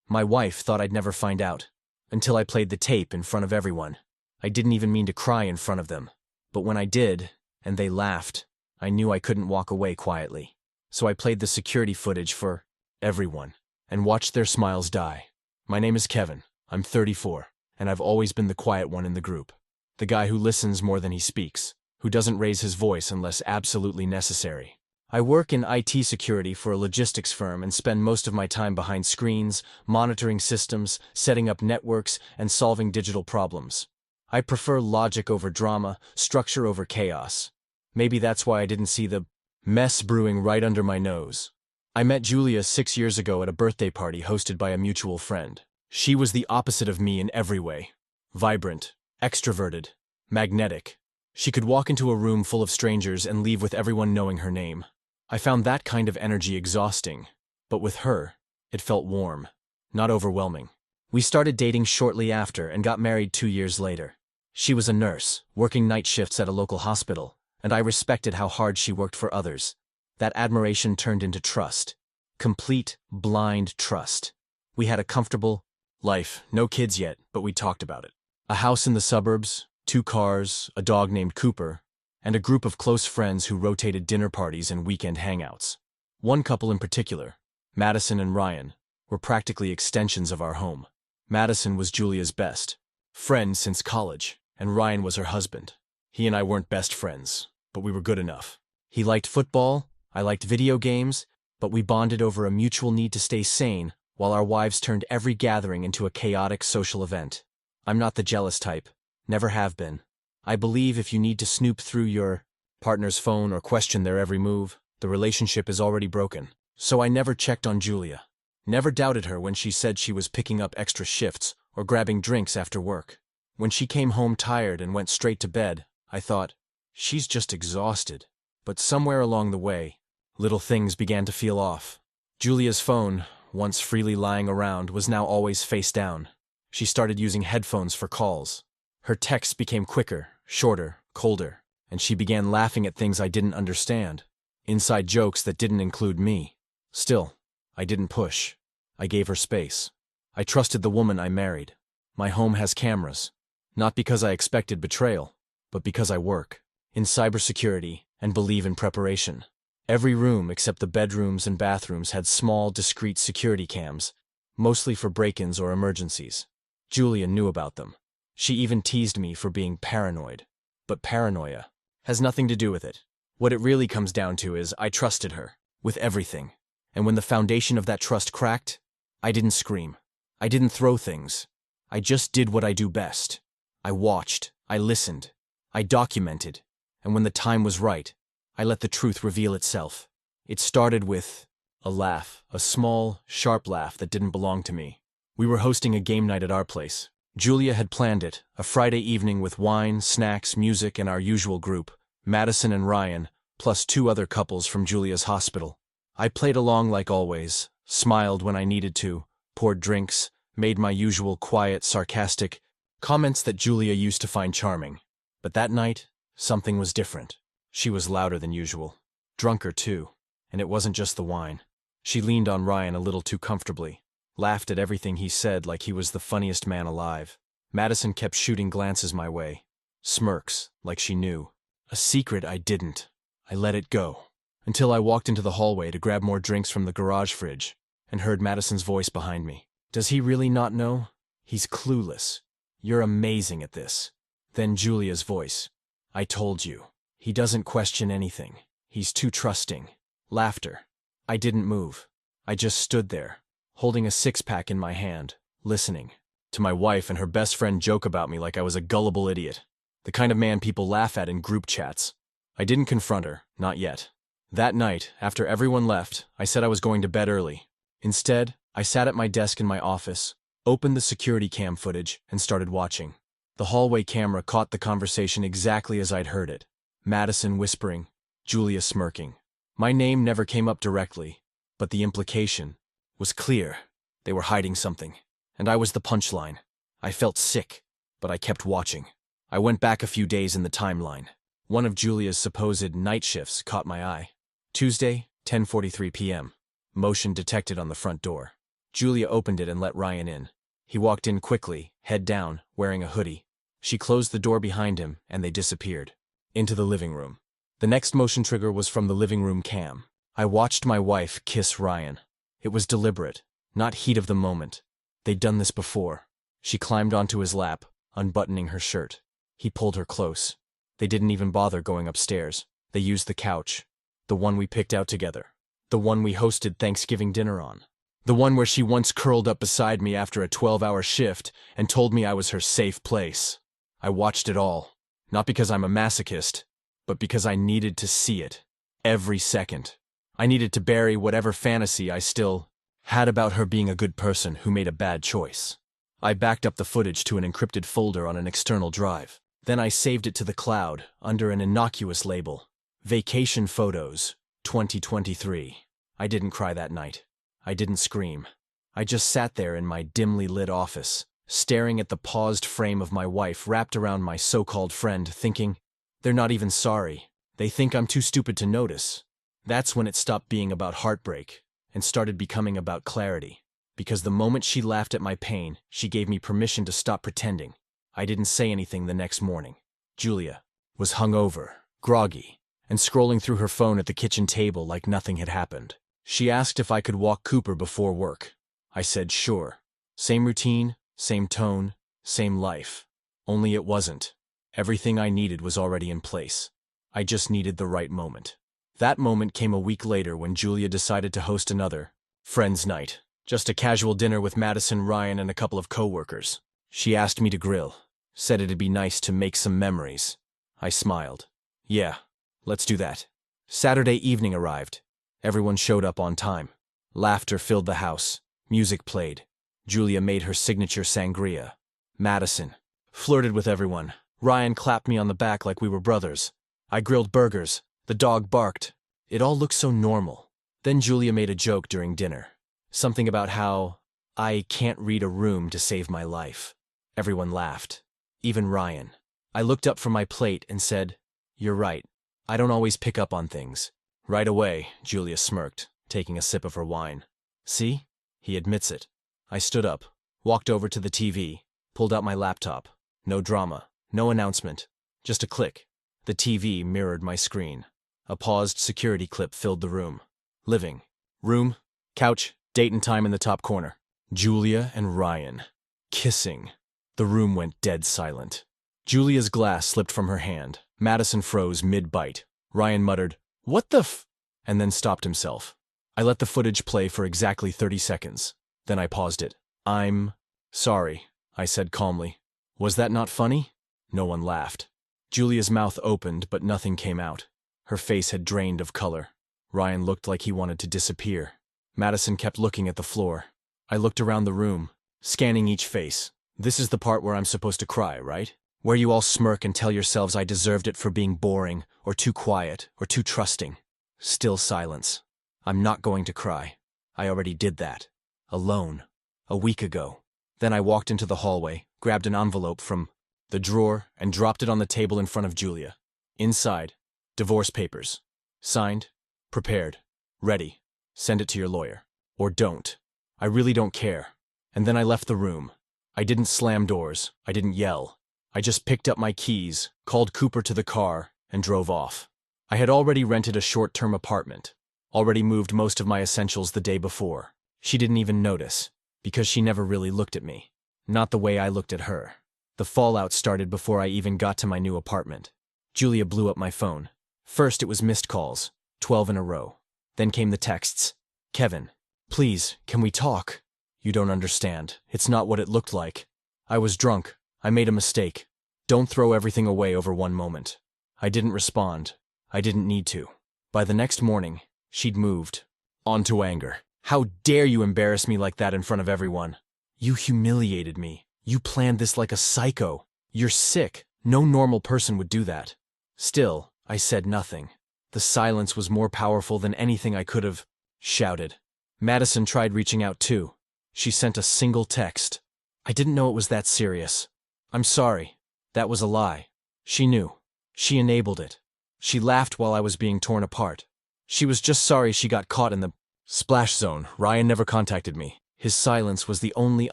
My wife thought I'd never find out, until I played the tape in front of everyone. I didn't even mean to cry in front of them. But when I did, and they laughed, I knew I couldn't walk away quietly. So I played the security footage for everyone, and watched their smiles die. My name is Kevin, I'm 34, and I've always been the quiet one in the group. The guy who listens more than he speaks, who doesn't raise his voice unless absolutely necessary. I work in IT security for a logistics firm and spend most of my time behind screens, monitoring systems, setting up networks, and solving digital problems. I prefer logic over drama, structure over chaos. Maybe that's why I didn't see the mess brewing right under my nose. I met Julia 6 years ago at a birthday party hosted by a mutual friend. She was the opposite of me in every way. Vibrant, extroverted, magnetic. She could walk into a room full of strangers and leave with everyone knowing her name. I found that kind of energy exhausting, but with her, it felt warm, not overwhelming. We started dating shortly after and got married 2 years later. She was a nurse, working night shifts at a local hospital, and I respected how hard she worked for others. That admiration turned into trust. Complete, blind trust. We had a comfortable life, no kids yet, but we talked about it. A house in the suburbs, 2 cars, a dog named Cooper, and a group of close friends who rotated dinner parties and weekend hangouts. One couple in particular, Madison and Ryan, were practically extensions of our home. Madison was Julia's best friend since college, and Ryan was her husband. He and I weren't best friends, but we were good enough. He liked football, I liked video games, but we bonded over a mutual need to stay sane while our wives turned every gathering into a chaotic social event. I'm not the jealous type, never have been. I believe if you need to snoop through your partner's phone or question their every move, the relationship is already broken. So I never checked on Julia. Never doubted her when she said she was picking up extra shifts or grabbing drinks after work. When she came home tired and went straight to bed, I thought, she's just exhausted. But somewhere along the way, little things began to feel off. Julia's phone, once freely lying around, was now always face down. She started using headphones for calls. Her texts became quicker, shorter, colder, and she began laughing at things I didn't understand. Inside jokes that didn't include me. Still, I didn't push. I gave her space. I trusted the woman I married. My home has cameras. Not because I expected betrayal, but because I work in cybersecurity and believe in preparation. Every room except the bedrooms and bathrooms had small, discreet security cams, mostly for break-ins or emergencies. Julia knew about them. She even teased me for being paranoid. But paranoia has nothing to do with it. What it really comes down to is I trusted her with everything. And when the foundation of that trust cracked, I didn't scream. I didn't throw things. I just did what I do best. I watched. I listened. I documented. And when the time was right, I let the truth reveal itself. It started with a laugh, a small, sharp laugh that didn't belong to me. We were hosting a game night at our place. Julia had planned it, a Friday evening with wine, snacks, music, and our usual group, Madison and Ryan, plus 2 other couples from Julia's hospital. I played along like always, smiled when I needed to, poured drinks, made my usual quiet, sarcastic comments that Julia used to find charming. But that night, something was different. She was louder than usual. Drunker, too. And it wasn't just the wine. She leaned on Ryan a little too comfortably, laughed at everything he said like he was the funniest man alive. Madison kept shooting glances my way. Smirks, like she knew. A secret I didn't. I let it go. Until I walked into the hallway to grab more drinks from the garage fridge, and heard Madison's voice behind me. Does he really not know? He's clueless. You're amazing at this. Then Julia's voice. I told you. He doesn't question anything. He's too trusting. Laughter. I didn't move. I just stood there, holding a 6-pack in my hand, listening to my wife and her best friend joke about me like I was a gullible idiot. The kind of man people laugh at in group chats. I didn't confront her, not yet. That night, after everyone left, I said I was going to bed early. Instead, I sat at my desk in my office, opened the security cam footage, and started watching. The hallway camera caught the conversation exactly as I'd heard it. Madison whispering, Julia smirking. My name never came up directly, but the implication was clear. They were hiding something, and I was the punchline. I felt sick, but I kept watching. I went back a few days in the timeline. One of Julia's supposed night shifts caught my eye. Tuesday, 10:43 p.m. Motion detected on the front door. Julia opened it and let Ryan in. He walked in quickly, head down, wearing a hoodie. She closed the door behind him, and they disappeared. Into the living room. The next motion trigger was from the living room cam. I watched my wife kiss Ryan. It was deliberate, not heat of the moment. They'd done this before. She climbed onto his lap, unbuttoning her shirt. He pulled her close. They didn't even bother going upstairs. They used the couch. The one we picked out together. The one we hosted Thanksgiving dinner on. The one where she once curled up beside me after a 12-hour shift and told me I was her safe place. I watched it all. Not because I'm a masochist, but because I needed to see it. Every second. I needed to bury whatever fantasy I still had about her being a good person who made a bad choice. I backed up the footage to an encrypted folder on an external drive. Then I saved it to the cloud under an innocuous label. Vacation Photos, 2023. I didn't cry that night. I didn't scream. I just sat there in my dimly lit office, staring at the paused frame of my wife wrapped around my so-called friend, thinking, they're not even sorry. They think I'm too stupid to notice. That's when it stopped being about heartbreak and started becoming about clarity. Because the moment she laughed at my pain, she gave me permission to stop pretending. I didn't say anything the next morning. Julia was hungover, groggy, and scrolling through her phone at the kitchen table like nothing had happened. She asked if I could walk Cooper before work. I said sure. Same routine, same tone, same life. Only it wasn't. Everything I needed was already in place. I just needed the right moment. That moment came a week later when Julia decided to host another friends' night. Just a casual dinner with Madison, Ryan, and a couple of co-workers. She asked me to grill. Said it'd be nice to make some memories. I smiled. Yeah, let's do that. Saturday evening arrived. Everyone showed up on time. Laughter filled the house. Music played. Julia made her signature sangria. Madison flirted with everyone. Ryan clapped me on the back like we were brothers. I grilled burgers. The dog barked. It all looked so normal. Then Julia made a joke during dinner. Something about how I can't read a room to save my life. Everyone laughed. Even Ryan. I looked up from my plate and said, "You're right. I don't always pick up on things." Right away, Julia smirked, taking a sip of her wine. See? He admits it. I stood up, walked over to the TV, pulled out my laptop. No drama, no announcement, just a click. The TV mirrored my screen. A paused security clip filled the room. Living room, couch, date and time in the top corner. Julia and Ryan. Kissing. The room went dead silent. Julia's glass slipped from her hand. Madison froze mid-bite. Ryan muttered, "What the f—" and then stopped himself. I let the footage play for exactly 30 seconds. Then I paused it. "I'm sorry," I said calmly. "Was that not funny?" No one laughed. Julia's mouth opened, but nothing came out. Her face had drained of color. Ryan looked like he wanted to disappear. Madison kept looking at the floor. I looked around the room, scanning each face. This is the part where I'm supposed to cry, right? Where you all smirk and tell yourselves I deserved it for being boring, or too quiet, or too trusting. Still silence. I'm not going to cry. I already did that. Alone. A week ago. Then I walked into the hallway, grabbed an envelope from the drawer, and dropped it on the table in front of Julia. Inside, divorce papers. Signed, prepared, ready. Send it to your lawyer. Or don't. I really don't care. And then I left the room. I didn't slam doors. I didn't yell. I just picked up my keys, called Cooper to the car, and drove off. I had already rented a short-term apartment. Already moved most of my essentials the day before. She didn't even notice, because she never really looked at me. Not the way I looked at her. The fallout started before I even got to my new apartment. Julia blew up my phone. First it was missed calls, 12 in a row. Then came the texts. "Kevin, please, can we talk?" "You don't understand. It's not what it looked like. I was drunk. I made a mistake. Don't throw everything away over one moment." I didn't respond. I didn't need to. By the next morning, she'd moved. On to anger. "How dare you embarrass me like that in front of everyone? You humiliated me. You planned this like a psycho. You're sick. No normal person would do that." Still, I said nothing. The silence was more powerful than anything I could have shouted. Madison tried reaching out too. She sent a single text. "I didn't know it was that serious. I'm sorry. That was a lie." She knew. She enabled it. She laughed while I was being torn apart. She was just sorry she got caught in the splash zone. Ryan never contacted me. His silence was the only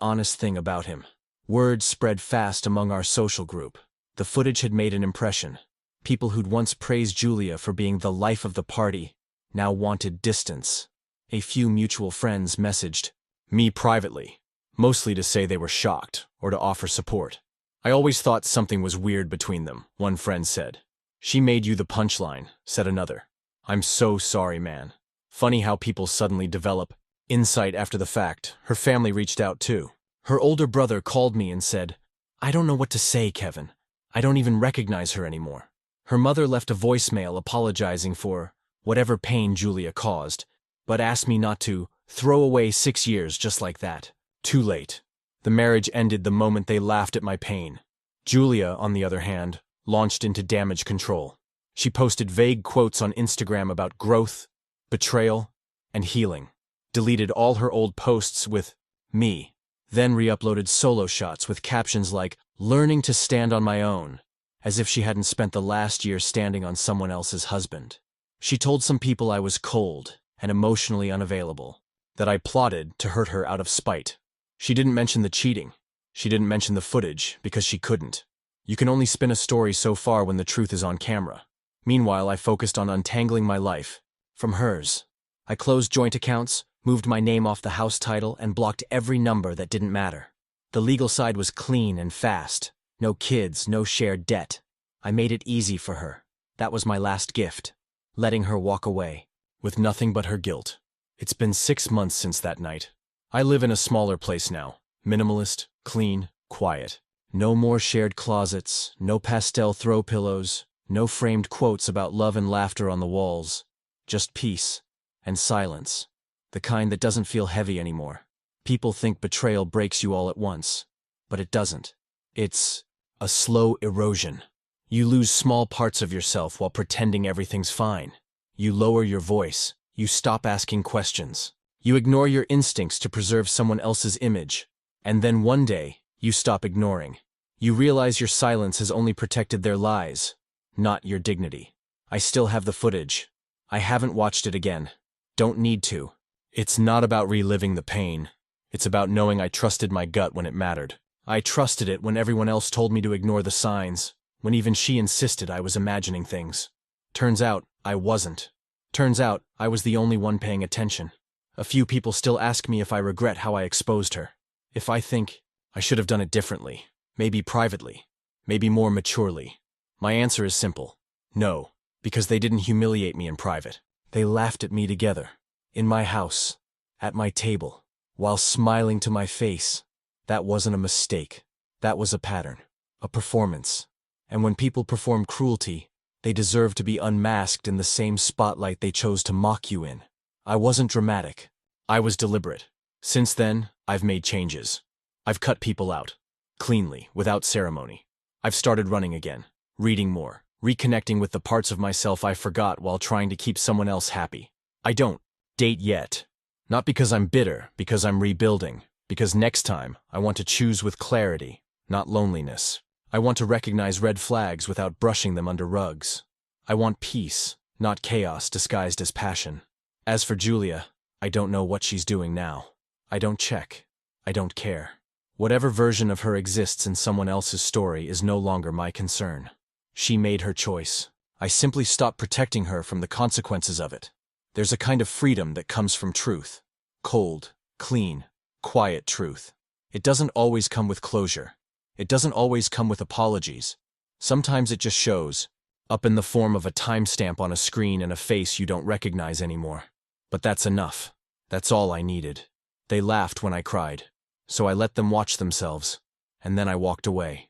honest thing about him. Word spread fast among our social group. The footage had made an impression. People who'd once praised Julia for being the life of the party now wanted distance. A few mutual friends messaged me privately, mostly to say they were shocked or to offer support. I always thought something was weird between them, one friend said. She made you the punchline, said another. I'm so sorry, man. Funny how people suddenly develop insight after the fact. Her family reached out too. Her older brother called me and said, I don't know what to say, Kevin. I don't even recognize her anymore. Her mother left a voicemail apologizing for whatever pain Julia caused, but asked me not to throw away 6 years just like that. Too late. The marriage ended the moment they laughed at my pain. Julia, on the other hand, launched into damage control. She posted vague quotes on Instagram about growth, betrayal, and healing. Deleted all her old posts with me. Then re-uploaded solo shots with captions like, learning to stand on my own, as if she hadn't spent the last year standing on someone else's husband. She told some people I was cold and emotionally unavailable, that I plotted to hurt her out of spite. She didn't mention the cheating. She didn't mention the footage because she couldn't. You can only spin a story so far when the truth is on camera. Meanwhile, I focused on untangling my life from hers. I closed joint accounts, moved my name off the house title, and blocked every number that didn't matter. The legal side was clean and fast. No kids, no shared debt. I made it easy for her. That was my last gift. Letting her walk away, with nothing but her guilt. It's been 6 months since that night. I live in a smaller place now. Minimalist, clean, quiet. No more shared closets, no pastel throw pillows, no framed quotes about love and laughter on the walls. Just peace and silence. The kind that doesn't feel heavy anymore. People think betrayal breaks you all at once, but it doesn't. It's a slow erosion. You lose small parts of yourself while pretending everything's fine. You lower your voice. You stop asking questions. You ignore your instincts to preserve someone else's image. And then one day, you stop ignoring. You realize your silence has only protected their lies, not your dignity. I still have the footage. I haven't watched it again. Don't need to. It's not about reliving the pain. It's about knowing I trusted my gut when it mattered. I trusted it when everyone else told me to ignore the signs, when even she insisted I was imagining things. Turns out, I wasn't. Turns out, I was the only one paying attention. A few people still ask me if I regret how I exposed her. If I think I should have done it differently, maybe privately, maybe more maturely. My answer is simple. No, because they didn't humiliate me in private. They laughed at me together. In my house, at my table, while smiling to my face. That wasn't a mistake. That was a pattern, a performance. And when people perform cruelty, they deserve to be unmasked in the same spotlight they chose to mock you in. I wasn't dramatic. I was deliberate. Since then, I've made changes. I've cut people out. Cleanly, without ceremony. I've started running again, reading more, reconnecting with the parts of myself I forgot while trying to keep someone else happy. I don't date yet. Not because I'm bitter, because I'm rebuilding. Because next time, I want to choose with clarity, not loneliness. I want to recognize red flags without brushing them under rugs. I want peace, not chaos disguised as passion. As for Julia, I don't know what she's doing now. I don't check. I don't care. Whatever version of her exists in someone else's story is no longer my concern. She made her choice. I simply stopped protecting her from the consequences of it. There's a kind of freedom that comes from truth. Cold, clean, quiet truth. It doesn't always come with closure. It doesn't always come with apologies. Sometimes it just shows, up in the form of a timestamp on a screen and a face you don't recognize anymore. But that's enough. That's all I needed. They laughed when I cried, so I let them watch themselves, and then I walked away.